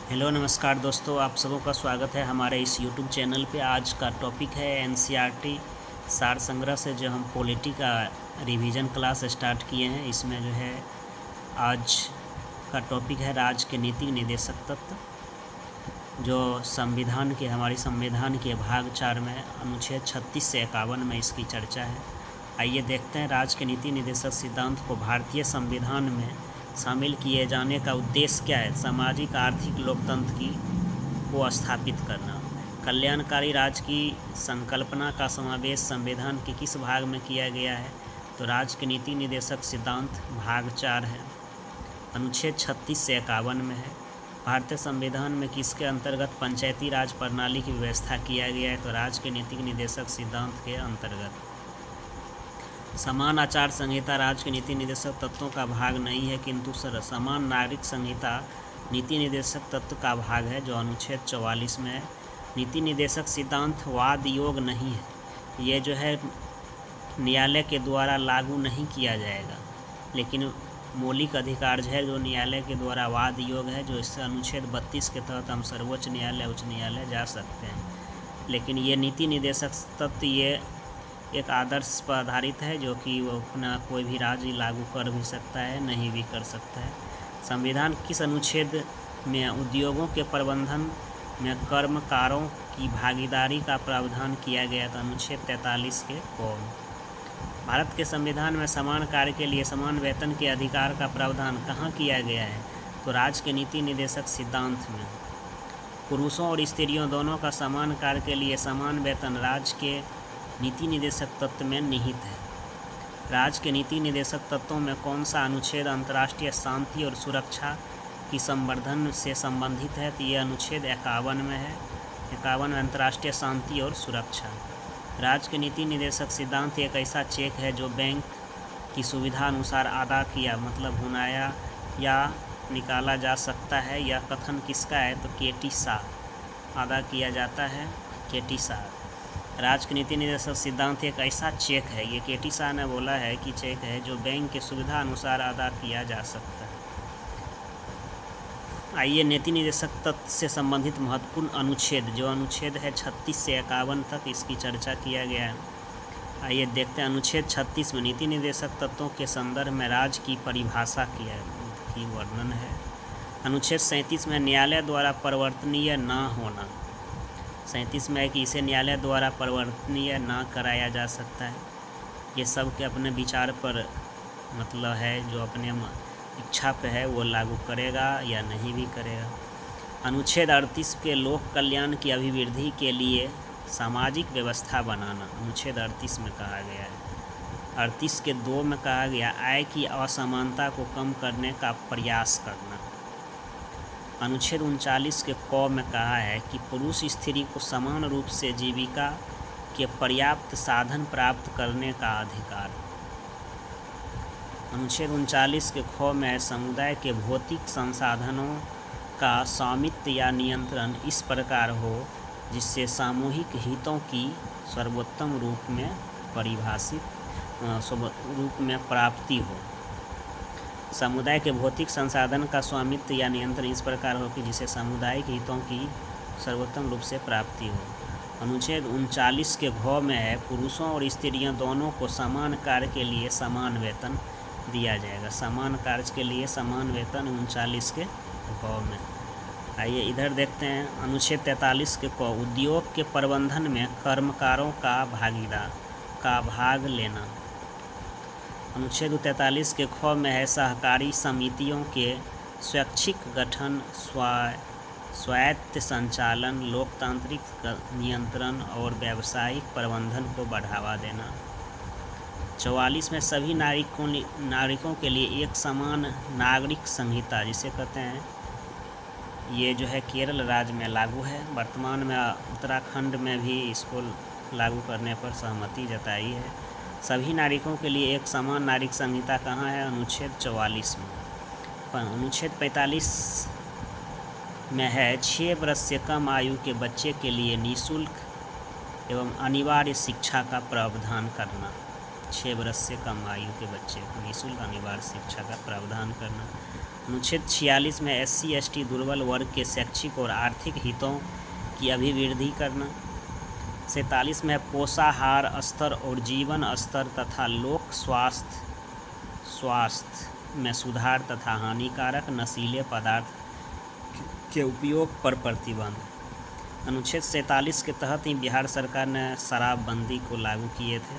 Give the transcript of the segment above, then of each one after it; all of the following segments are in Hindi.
हेलो नमस्कार दोस्तों, आप सबों का स्वागत है हमारे इस यूट्यूब चैनल पे। आज का टॉपिक है एनसीईआरटी सार संग्रह से जो हम पॉलिटी का रिवीजन क्लास स्टार्ट किए हैं। इसमें जो है आज का टॉपिक है राज्य के नीति निर्देशक तत्व, जो हमारी संविधान के भाग 4 में अनुच्छेद 36 से 51 में इसकी चर्चा है। आइए देखते हैं राज्य के नीति निर्देशक सिद्धांत को भारतीय संविधान में शामिल किए जाने का उद्देश्य क्या है। सामाजिक आर्थिक लोकतंत्र को स्थापित करना। कल्याणकारी राज्य की संकल्पना का समावेश संविधान के किस भाग में किया गया है? तो राज्य के नीति निर्देशक सिद्धांत भाग 4 है, अनुच्छेद 36 से 51 में है। भारतीय संविधान में किसके अंतर्गत पंचायती राज प्रणाली की व्यवस्था किया गया है? तो राज्य के नीति निर्देशक सिद्धांत के अंतर्गत। समान आचार संहिता राज्य के नीति निर्देशक तत्वों का भाग नहीं है, किंतु समान नागरिक संहिता नीति निर्देशक तत्व का भाग है, जो अनुच्छेद 44 में है। नीति निर्देशक सिद्धांत वाद योग नहीं है, ये जो है न्यायालय के द्वारा लागू नहीं किया जाएगा, लेकिन मौलिक अधिकार जो है जो न्यायालय के द्वारा वाद योग है, जो इससे अनुच्छेद 32 के तहत हम सर्वोच्च न्यायालय उच्च न्यायालय जा सकते हैं। लेकिन ये नीति निर्देशक तत्व ये एक आदर्श पर आधारित है, जो कि वो अपना कोई भी राज्य लागू कर भी सकता है, नहीं भी कर सकता है। संविधान किस अनुच्छेद में उद्योगों के प्रबंधन में कर्मकारों की भागीदारी का प्रावधान किया गया था? अनुच्छेद 43 के कौन। भारत के संविधान में समान कार्य के लिए समान वेतन के अधिकार का प्रावधान कहाँ किया गया है? तो राज्य के नीति निर्देशक सिद्धांत में। पुरुषों और स्त्रियों दोनों का समान कार्य के लिए समान वेतन राज्य के नीति निर्देशक तत्व में निहित है। राज्य के नीति निर्देशक तत्वों में कौन सा अनुच्छेद अंतर्राष्ट्रीय शांति और सुरक्षा की संवर्धन से संबंधित है? तो ये अनुच्छेद 51 में है। 51 अंतर्राष्ट्रीय शांति और सुरक्षा। राज्य के नीति निर्देशक सिद्धांत एक ऐसा चेक है जो बैंक की सुविधा अनुसार अदा किया, मतलब भुनाया या निकाला जा सकता है। यह कथन किसका है? तो केटी शाह। अदा किया जाता है, केटी शाह। राज्य के नीति निर्देशक सिद्धांत एक ऐसा चेक है, ये केटी शाह ने बोला है कि चेक है जो बैंक के सुविधा अनुसार अदा किया जा सकता है। आइए नीति निर्देशक तत्व से संबंधित महत्वपूर्ण अनुच्छेद, जो अनुच्छेद है 36 से 51 तक, इसकी चर्चा किया गया है। आइए देखते हैं। अनुच्छेद 36 में नीति निर्देशक तत्वों के संदर्भ में राज्य की परिभाषा की वर्णन है। अनुच्छेद 37 में न्यायालय द्वारा परिवर्तनीय न होना। 37 में है कि इसे न्यायालय द्वारा परिवर्तनीय ना कराया जा सकता है। ये सब के अपने विचार पर मतलब है, जो अपने इच्छा पे है वो लागू करेगा या नहीं भी करेगा। अनुच्छेद 38 के लोक कल्याण की अभिवृद्धि के लिए सामाजिक व्यवस्था बनाना, अनुच्छेद 38 में कहा गया है। 38 के 2 में कहा गया आय की असमानता को कम करने का प्रयास करना। अनुच्छेद 39 के क में कहा है कि पुरुष स्त्री को समान रूप से जीविका के पर्याप्त साधन प्राप्त करने का अधिकार। अनुच्छेद 39 के ख में समुदाय के भौतिक संसाधनों का स्वामित्व या नियंत्रण इस प्रकार हो जिससे सामूहिक हितों की सर्वोत्तम रूप में प्राप्ति हो। समुदाय के भौतिक संसाधन का स्वामित्व या नियंत्रण इस प्रकार हो कि जिसे सामुदायिक हितों की सर्वोत्तम रूप से प्राप्ति हो। अनुच्छेद 39 के घ में है पुरुषों और स्त्रियों दोनों को समान कार्य के लिए समान वेतन दिया जाएगा। समान कार्य के लिए समान वेतन 39 के घ में। आइए इधर देखते हैं। अनुच्छेद 43 के क उद्योग के प्रबंधन में कर्मकारों का भाग लेना। अनुच्छेद 43 के ख में है सहकारी समितियों के स्वैच्छिक गठन, स्वायत्त संचालन, लोकतांत्रिक नियंत्रण और व्यावसायिक प्रबंधन को बढ़ावा देना। 44 में सभी नागरिकों के लिए एक समान नागरिक संहिता, जिसे कहते हैं, ये जो है केरल राज्य में लागू है। वर्तमान में उत्तराखंड में भी इसको लागू करने पर सहमति जताई है। सभी नागरिकों के लिए एक समान नागरिक संहिता कहाँ है? अनुच्छेद 44 में। अनुच्छेद 45 में है 6 वर्ष से कम आयु के बच्चे के लिए निःशुल्क एवं अनिवार्य शिक्षा का प्रावधान करना। 6 वर्ष से कम आयु के बच्चे को निःशुल्क अनिवार्य शिक्षा का प्रावधान करना। अनुच्छेद 46 में SC ST दुर्बल वर्ग के शैक्षिक और आर्थिक हितों की अभिवृद्धि करना। 47 में पोषाहार स्तर और जीवन स्तर तथा लोक स्वास्थ्य में सुधार तथा हानिकारक नशीले पदार्थ के उपयोग पर प्रतिबंध। अनुच्छेद 47 के तहत ही बिहार सरकार ने शराबबंदी को लागू किए थे।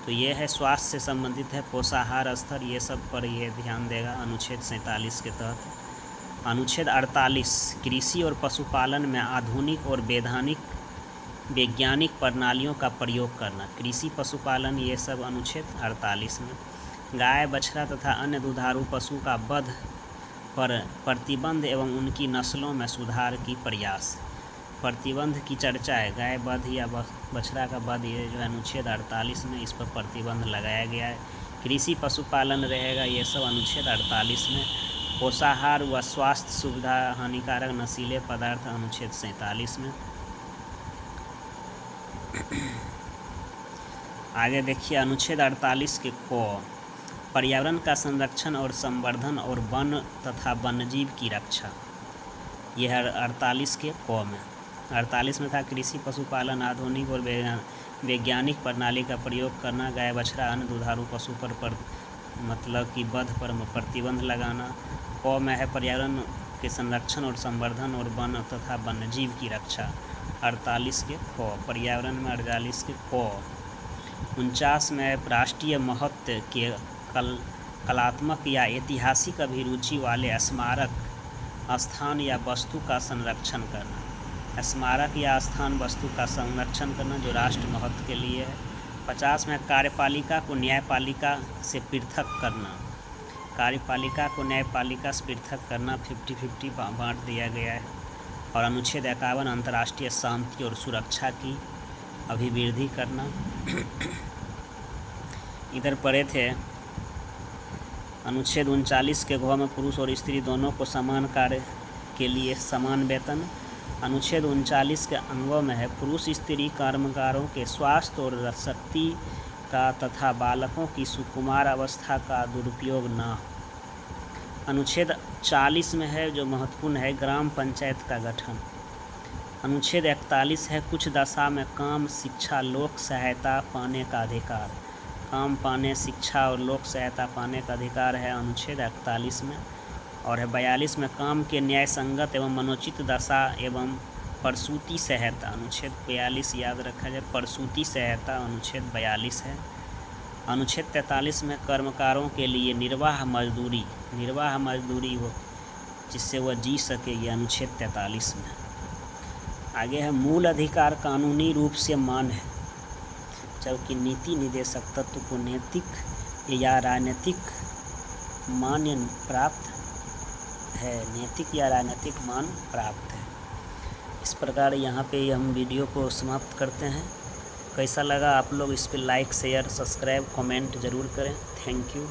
तो ये है स्वास्थ्य से संबंधित है, पोषाहार स्तर, ये सब पर ये ध्यान देगा अनुच्छेद 47 के तहत। अनुच्छेद 48 कृषि और पशुपालन में आधुनिक और वैज्ञानिक प्रणालियों का प्रयोग करना। कृषि पशुपालन ये सब अनुच्छेद 48 में। गाय बछड़ा तथा अन्य दुधारू पशु का वध पर प्रतिबंध एवं उनकी नस्लों में सुधार की प्रयास। प्रतिबंध की चर्चा है, गाय वध या बछड़ा का वध, ये जो है अनुच्छेद 48 में इस पर प्रतिबंध लगाया गया है। कृषि पशुपालन रहेगा, ये सब अनुच्छेद 48 में। पोषाहार व स्वास्थ्य सुविधा हानिकारक नशीले पदार्थ अनुच्छेद 47 में। आगे देखिए अनुच्छेद 48 के को पर्यावरण का संरक्षण और संवर्धन और वन तथा वन्यजीव की रक्षा, यह है 48 के को में। 48 में था कृषि पशुपालन आधुनिक और वैज्ञानिक प्रणाली का प्रयोग करना, गाय बछड़ा अन्य दुधारू पशु पर मतलब कि वध पर प्रतिबंध लगाना। को में है पर्यावरण के संरक्षण और संवर्धन और वन तथा वन्यजीव की रक्षा, 48 के को। पर्यावरण में 48 के को। 49 में राष्ट्रीय महत्व के कलात्मक या ऐतिहासिक अभिरुचि वाले स्मारक स्थान या वस्तु का संरक्षण करना। स्मारक या स्थान वस्तु का संरक्षण करना जो राष्ट्र महत्व के लिए है। 50 में कार्यपालिका को न्यायपालिका से पृथक करना। कार्यपालिका को न्यायपालिका से पृथक करना 50-50 बांट दिया गया है। और अनुच्छेद 51 अंतर्राष्ट्रीय शांति और सुरक्षा की अभिवृद्धि करना। इधर पढ़े थे अनुच्छेद 39 के घ में पुरुष और स्त्री दोनों को समान कार्य के लिए समान वेतन। अनुच्छेद 39 के अंगों में है पुरुष स्त्री कर्मकारों के स्वास्थ्य और शक्ति का तथा बालकों की सुकुमार अवस्था का दुरुपयोग न हो। अनुच्छेद 40 में है जो महत्वपूर्ण है ग्राम पंचायत का गठन। अनुच्छेद 41 है कुछ दशा में काम शिक्षा लोक सहायता पाने का अधिकार। काम पाने शिक्षा और लोक सहायता पाने का अधिकार है अनुच्छेद 41 में। और है 42 में काम के न्याय संगत एवं मनोचित दशा एवं प्रसूति सहायता, अनुच्छेद 42 याद रखा जाए, प्रसूति सहायता अनुच्छेद 42 है। अनुच्छेद 43 में कर्मकारों के लिए निर्वाह मजदूरी हो जिससे वह जी सके, ये अनुच्छेद 43 में। आगे है मूल अधिकार कानूनी रूप से मान्य है जबकि नीति निदेशक तत्व को नैतिक या राजनीतिक मान्य प्राप्त है, नैतिक या राजनीतिक मान प्राप्त है। इस प्रकार यहाँ पे हम वीडियो को समाप्त करते हैं। कैसा लगा आप लोग इस पर लाइक शेयर सब्सक्राइब कमेंट ज़रूर करें। Thank you.